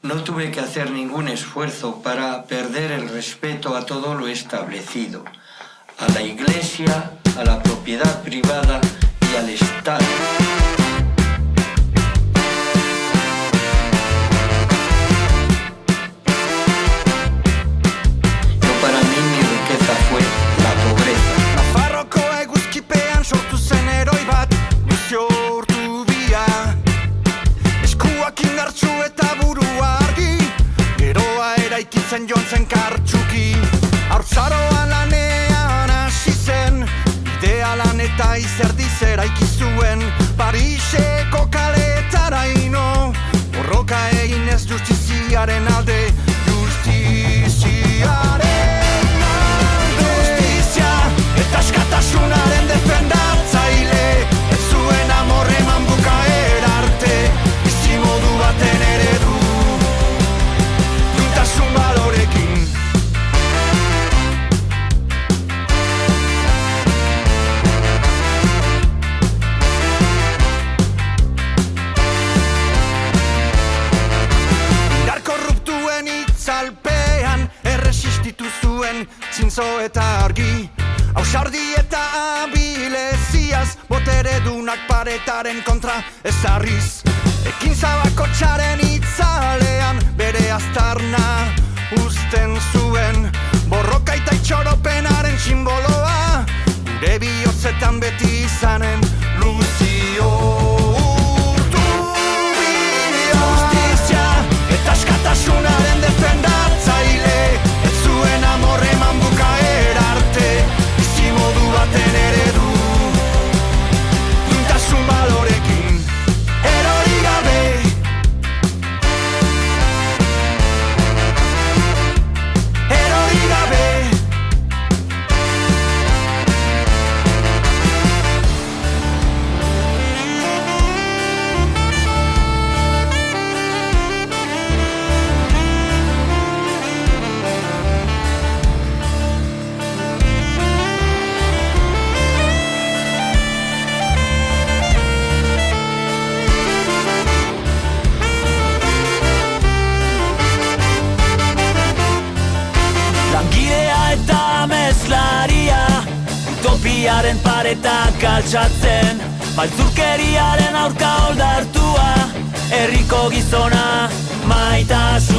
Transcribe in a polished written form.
No tuve que hacer ningún esfuerzo para perder el respeto a todo lo establecido, a la Iglesia, a la propiedad privada y al Estado. Para mí mi riqueza fue la pobreza. Nafarroko eguzkipean sortu zen heroi bat, luzio urtubia. Eskuak indartsu eta burua argi, geroa eraikitzen joan zen kartxuki. Haurtzaroan lanean hasi zen, idealan eta izerdiz eraiki zuen. Pariseko kaletara ino, borroka egin ez justiziaren alde, justiziaren eta askatasunaren defendatzaile. Ez zuen amorreman bukaera arte, bizimodu baten eredu, duintasun balorekin. Indar korruptuen itzalpean erresistitu zuen zintzo eta argi. Ausardi eta abileziaz, boteredunak paretaren kontra ezarriz. Ekintza bakotxaren itzalean bere aztarna uzten zuen. Borroka eta itxoropenaren simboloa, gure bihotzetan beti izanen luzio urtubia. Justizia eta askatasunaren defendatzaile, ez zuen amorreman bukaera arte, modu baten eredu, duintasun balorekin, erori gabe. Erori gabe. Utopiaren paretak altxatzen, baltzurkeriaren aurka oldartua, herriko gizona maitasuna.